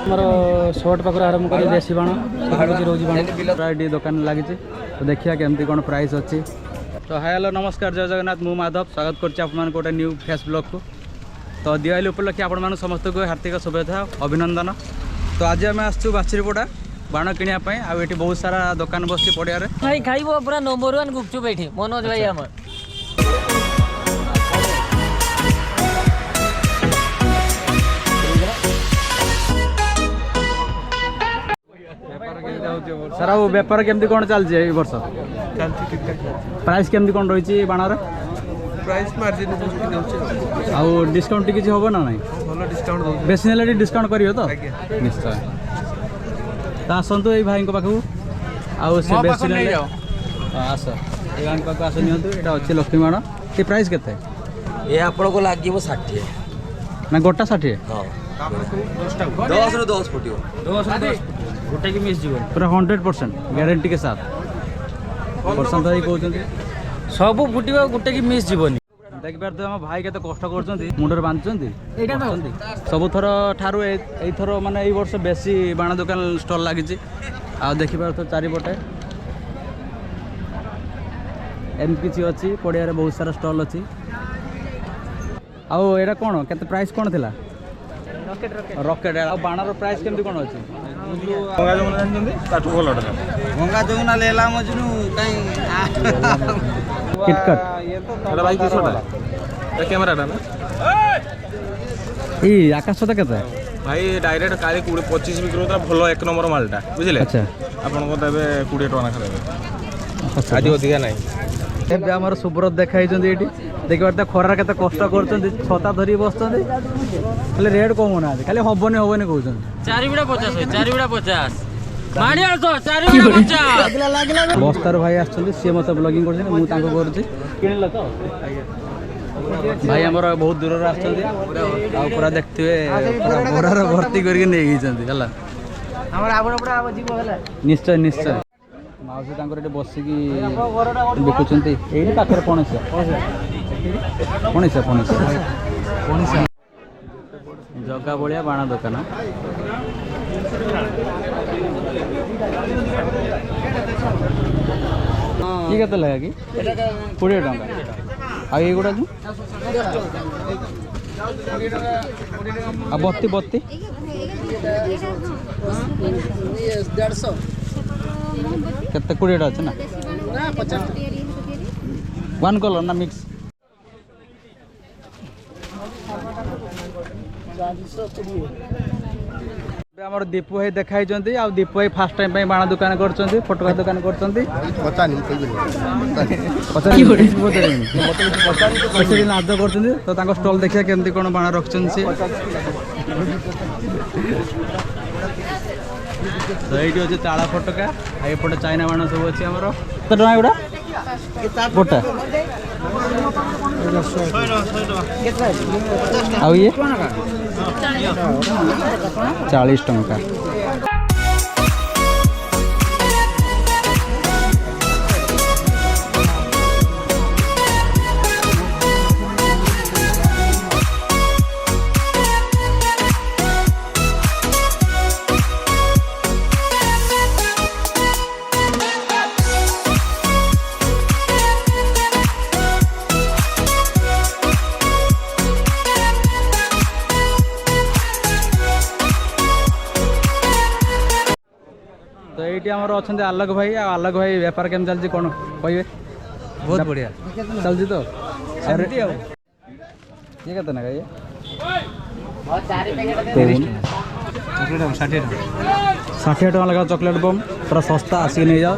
मोर short पाखर आरंभ कर देसी बाण सब रोज बाण दुकान लगी तो देखिए केमती कौन प्राइस अच्छी। तो हाय हेलो नमस्कार जय जगन्नाथ मु माधव स्वागत कर गोटे न्यू फेस ब्लॉग को। तो दिवाली उपलक्षे आपण समस्त को हार्दिक शुभेच्छा अभिनंदन। तो आज आम आसचु बाछरीपड़ा बाण किणापी आठ बहुत सारा दुकान बस पड़िया भाई खाइबो पूरा नंबर 1 गुपचुप एठी मनोज भाई हमर सर वो बेपार केमती कौन चलती है वर्ष प्राइस केमती कौन रही बाणर प्राइस मार्जिन आउ डिस्काउंट किसी हम ना ना भल डिस्काउंट बेसी ना डिस्काउंट करियो तो निश्चय तो आसतु ये भाई पाखु आउ से बेसी ना आस ये भाई पाखु आस नियंतु अच्छे लक्ष्मी बाण ये प्राइस केते ये आपण को लागिवो 60 ना गोटा 60 हां 10 रो 10 फुटियो 10 गोटे की मिस जीवन पूरा 100% गारंटी के साथ परसेंट ही कहते सब फुटिबो गोटे की मिस जीवन देख पार तो भाई के कष्ट कर मुंडर बांधुंट सब थर ठारू एथर माने वर्ष बेसी बाण दुकान स्टल लगी आ देखिपार तो चारिपटे एमती किसी अच्छी पड़िया बहुत सारा स्टल अच्छी आउ एटा कौन केते प्राइस कौन थिला रॉकेट आ बाणर प्राइस केमती कौन अच्छी गंगा जमुना जानते ताठू भलटा गंगा जमुना लेला मजनू काई किटकट एटा भाई 200 टा ए कैमराटा ना ई आकाश तो केते भाई डायरेक्ट काली 25 बिक्री होता भलो एक नंबर मालटा बुझिले अच्छा आपन को देबे 20 टका ना देबे आदि अधिका नहीं ଏବେ ଆମର ସୁବ୍ରତ ଦେଖାଇଛନ୍ତି ଏଠି ଦେଖିବାର ଖରାରେ କେତେ କଷ୍ଟ କରୁଛନ୍ତି ଛତା ଧରି ବସୁଛନ୍ତି ହେଲେ ରେଟ୍ କମୁନାହାନ୍ତି ଖାଲି ହବନି ହବନି କହୁଛନ୍ତି 4 ବିଡ଼ା 50 4 ବିଡ଼ା 50 ମାଣି ଆସ 4 ବିଡ଼ା 50 ବସ୍ତାର ଭାଇ ଆସିଛନ୍ତି ସିଏ ମୋତେ ବ୍ଲଗିଂ କରୁଛନ୍ତି ମୁଁ ତାଙ୍କୁ କରୁଛି କିଣିଲ ତ ଭାଇ ଆମର ବହୁତ ଦୂରରୁ ଆସିଛନ୍ତି ଆଉ ପୁରା ଦେଖିଥିବେ ପୁରା ବୋରାର ଭର୍ତ୍ତି କରିକି ନେଇଯାଇଛନ୍ତି ହେଲା ଆମର ଆବଡ଼ ପଡ଼ା ଯିବ ହେଲା ନିଶ୍ଚୟ ନିଶ୍ଚୟ ମାଉସୀ ତାଙ୍କର ଏଠି ବସିକି ବିକୁଛନ୍ତି ଏଇଠି ପାଖରେ ପଣସିଆ ଜଗା ଭଳିଆ ବାଣ ଦୋକାନ ଇଏ କେତେ ଲେଖା କି 20 ଟଙ୍କା ଆଉ ଏଇଗୁଡ଼ା ଆଉ ବତି ବତି କେତେ 20 ଟା ଅଛି ନା 1 କଲର ନା ମିକ୍ସ ଆମର ଦୀପୁ ଭାଇ ଦେଖାଇଛନ୍ତି ଆଉ ଦୀପୁ ଭାଇ ଫାଷ୍ଟ ଟାଇମ୍ ପାଇଁ ବାଣ ଦୋକାନ କରୁଛନ୍ତି ଫଟୋକା ଦୋକାନ କରୁଛନ୍ତି ନାଦ କରୁଛନ୍ତି ତ ତାଙ୍କ ଷ୍ଟଲ୍ ଦେଖିବା କେମିତି କ'ଣ ବାଣ ରଖିଛନ୍ତି ସେ ତ ଏଇଠି ଅଛି ତାଳ ଫଟକା ଆଉ ଏପଟେ ଚାଇନା ବାଣ ସବୁ ଅଛି ଆମର କେତେ ଟଙ୍କା ଏଗୁଡ଼ା ଗୋଟା ଆଉ ଇଏ 40 ଟଙ୍କା तो ये अच्छा आलोक भाई आलोक भाई बेपार केम चलती कौन कहे बहुत बढ़िया चलती तो ये कहते ना ये 60 टका लगा चॉकलेट बम पूरा सस्ता आसिक नहीं जाओ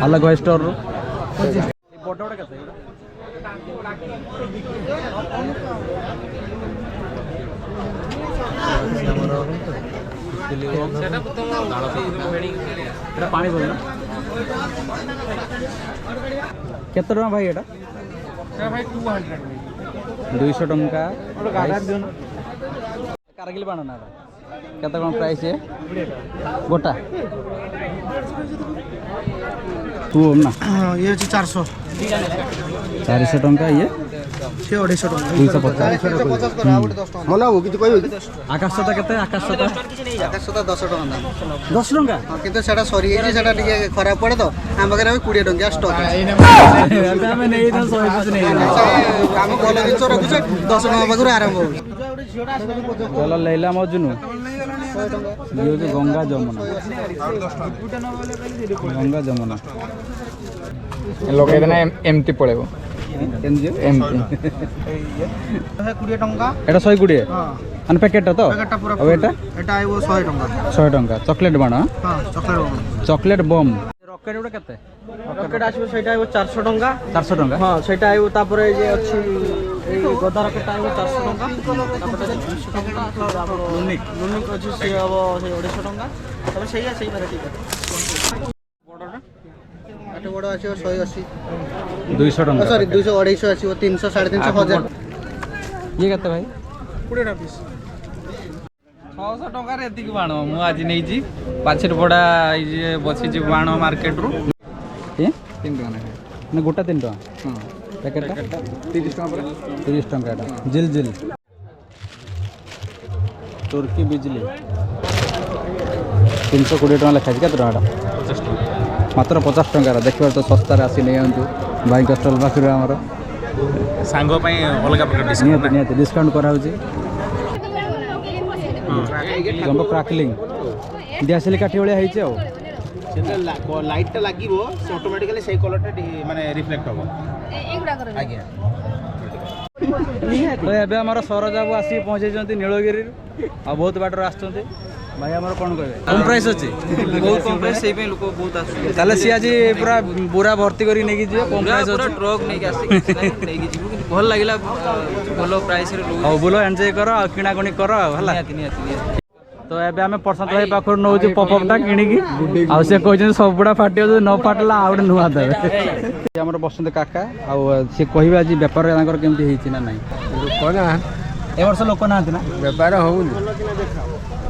आलोक भाई स्टोर पानी बोल केते टका भाई एटा भाई 200 टका कारगिल बाण ना केते कोन प्राइस है गोटा तू ना ये 400 टका ये ସେ 250 ଟଙ୍କା 250 ମନ ହବ କିଛି କହିବେ କି ଆକାଶଟା କେତେ ଆକାଶଟା ଆକାଶଟା 10 ଟଙ୍କା ଦାମ 10 ଟଙ୍କା ହଁ କିନ୍ତୁ ସେଟା ସରିଯାଇଛି ସେଟା ଟିକେ ଖରାପ ପଡେ ତ ଆମ ପାଖରେ ଏବେ 20 ଟଙ୍କା ଷ୍ଟକ୍ ଅଛି ଏବେ ଆମେ ନେଇଥାଉ 100 ପିସ୍ ନେଇ ଆମ ଭଲ ଜିନିଷ ରଖୁଛେ 10 ଟଙ୍କା ପାଖରୁ ଆରମ୍ଭ ହଉଛି ଭଲ ଲେଇଲା ମଜନୁ ଇଏ ହଉଛି ଗଙ୍ଗା ଯମୁନା ଗଙ୍ଗା ଯମୁନା ଲଗେଇଦେନା ଏମିତି ପଳେଇବ ଏମିତି 20 ଟଙ୍କା ଏଟା 120 ମାନେ ପ୍ୟାକେଟଟା ତ ପ୍ୟାକେଟଟା ପୁରା ଆଉ ଏଟା ଏଟା ଆଇବ 100 ଟଙ୍କା 100 ଟଙ୍କା ଚକୋଲେଟ୍ ବାଣ ହଁ ଚକୋଲେଟ୍ ବମ୍ ରକେଟ୍ ଗୁଡ଼ା କେତେ ରକେଟ ଆସିବ ସେଇଟା ଆଇବ 400 ଟଙ୍କା 400 ଟଙ୍କା ହଁ ସେଇଟା ଆଇବ ତାପରେ ଏ ଯେ ଅଛି ଏଇ ଗଦା ରକେଟ ଆଇବ 400 ଟଙ୍କା ତାପରେ 200 ଟଙ୍କା ଲୁନିକ୍ ଅଛି ସେ ହବ ସେଇ 250 ଟଙ୍କା ତାପରେ ସେଇଆ ସେଇ ଭେରାଇଟି ବଡ଼ଟା ଏଟା ବଡ଼ ଆସିବ 180 200 ଟଙ୍କା ସରି 200 250 ଆସିବ 300 350 1000 ଇଏ କେତେ ଭାଇ 20 ଟା ପିସ୍ 600 ଟଙ୍କାରେ ଏତିକି ବାଣ ମୁଁ ଆଜି ନେଇଛି ପାଛେଟ ପଡ଼ା ଏଇ ଯେ ବସିଛି ବାଣ ମାର୍କେଟରୁ 3 ଟଙ୍କା ନା ଗୋଟା 3 ଟଙ୍କା ହଁ ପ୍ୟାକେଟଟା 30 ଟଙ୍କା ପରେ 30 ଟଙ୍କା ଏଟା ଜିଲ୍ ଜିଲ୍ ତୁର୍କି ବିଜଲି 320 ଟଙ୍କା ଲେଖା ଅଛି କେତେ ଟଙ୍କା ମାତ୍ର 50 ଟଙ୍କାର ଦେଖିବାର ତ ଶସ୍ତାରେ ଆସି ନେଇଯାଆନ୍ତୁ ଭାଇଙ୍କ ଷ୍ଟଲ୍ ପାଖରୁ ଆମର ସାଙ୍ଗ ପାଇଁ ଅଲଗା ପ୍ରକାର ନିହାତି ନିହାତି ଡିସ୍କାଉଣ୍ଟ କରାହେଉଛି ଜମ୍ବୋ କ୍ରାକଲିଂ ଦିଆସିଲି କାଠି ଭଳିଆ ହେଇଛି ଆଉ ଲାଇଟଟା ଲାଗିବ ସେ ଅଟୋମେଟିକାଲି ସେଇ କଲରଟା ମାନେ ରିଫ୍ଲେକ୍ଟ ହେବ ଆଜ୍ଞା ତ ଏବେ ଆମର ସରୋଜ ବାବୁ ଆସିକି ପହଞ୍ଚାଇଛନ୍ତି ନୀଳଗିରିରୁ ଆଉ ବହୁତ ବାଟରୁ ଆସିଛନ୍ତି ଭାଇ ଆମର କ'ଣ କହିବେ କମ୍ ପ୍ରାଇସ୍ ଅଛି ବହୁତ କମ୍ ପ୍ରାଇସ୍ ସେଇ ପାଇଁ ଲୋକ ବହୁତ ଆସୁଛନ୍ତି ତାହେଲେ ସିଏ ଆଜି ପୁରା ବୁରା ଭର୍ତ୍ତି କରି ନେଇକି ଯିବେ କମ୍ ପ୍ରାଇସ୍ ଅଛି ଟ୍ରକ୍ ନେଇକି ଆସିକି ନେଇକି ଯିବୁ କିନ୍ତୁ ଭଲ ଲାଗିଲା ଭଲ ପ୍ରାଇସ୍ରେ ହଉ ବୁଲ ଏନ୍ଜୟ କର ଆଉ କିଣାକୁଣି କର ଆଉ ହେଲା ନିହାତି ତ ଏବେ ଆମେ ପ୍ରଶାନ୍ତ ଭାଇ ପାଖରୁ ନେଉଛୁ ପପଅପ୍ଟା କିଣିକି ଆଉ ସେ କହିଛନ୍ତି ସବୁଗୁଡ଼ା ଫାଟିବ ଯଦି ନ ଫାଟିଲା ଆଉ ଗୋଟେ ନୂଆ ଦେବେ ଆମର ବସନ୍ତି କାକା ଆଉ ସେ କହିବେ ଆଜି ବେପାର ତାଙ୍କର କେମିତି ହେଇଛି ନା ନାହିଁ ଏ ବର୍ଷ ଲୋକ ନାହାନ୍ତି ନା ବେପାର ହେଉନି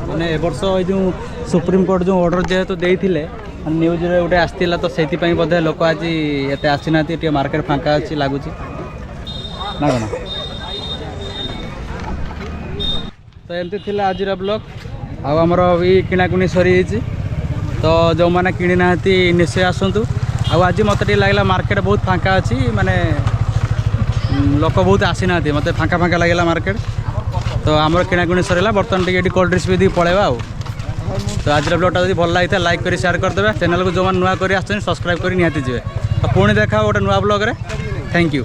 ମାନେ ଏ ବର୍ଷ ଏଇ ଯେଉଁ ସୁପ୍ରିମକୋର୍ଟ ଯେଉଁ ଅର୍ଡ଼ର ଯେହେତୁ ଦେଇଥିଲେ ନ୍ୟୁଜ୍ରେ ଗୋଟେ ଆସିଥିଲା ତ ସେଇଥିପାଇଁ ବୋଧେ ଲୋକ ଆଜି ଏତେ ଆସିନାହାନ୍ତି ଟିକେ ମାର୍କେଟ ଫାଙ୍କା ଅଛି ଲାଗୁଛି ନା କ'ଣ ତ ଏମିତି ଥିଲା ଆଜିର ବ୍ଲଗ୍ ଆଉ ଆମର ବି କିଣାକୁଣି ସରିଯାଇଛି ତ ଯେଉଁମାନେ କିଣି ନାହାନ୍ତି ନିଶ୍ଚୟ ଆସନ୍ତୁ ଆଉ ଆଜି ମୋତେ ଟିକେ ଲାଗିଲା ମାର୍କେଟ ବହୁତ ଫାଙ୍କା ଅଛି ମାନେ ଲୋକ ବହୁତ ଆସିନାହାନ୍ତି ମୋତେ ଫାଙ୍କା ଫାଙ୍କା ଲାଗିଲା ମାର୍କେଟ ତ ଆମର କିଣାକୁଣି ସରିଲା ବର୍ତ୍ତମାନ ଟିକେ ଏଠି କୋଲ୍ଡ ଡ୍ରିଙ୍କ୍ସ ବି ଦେଇ ପଳେଇବା ଆଉ ତ ଆଜିର ବ୍ଲଗ୍ଟା ଯଦି ଭଲ ଲାଗିଥାଏ ଲାଇକ୍ କରି ସେୟାର କରିଦେବେ ଚ୍ୟାନେଲକୁ ଯେଉଁମାନେ ନୂଆ କରି ଆସିଛନ୍ତି ସବସ୍କ୍ରାଇବ୍ କରି ନିହାତି ଯିବେ ତ ପୁଣି ଦେଖା ଗୋଟେ ନୂଆ ବ୍ଲଗ୍ରେ ଥ୍ୟାଙ୍କ ୟୁ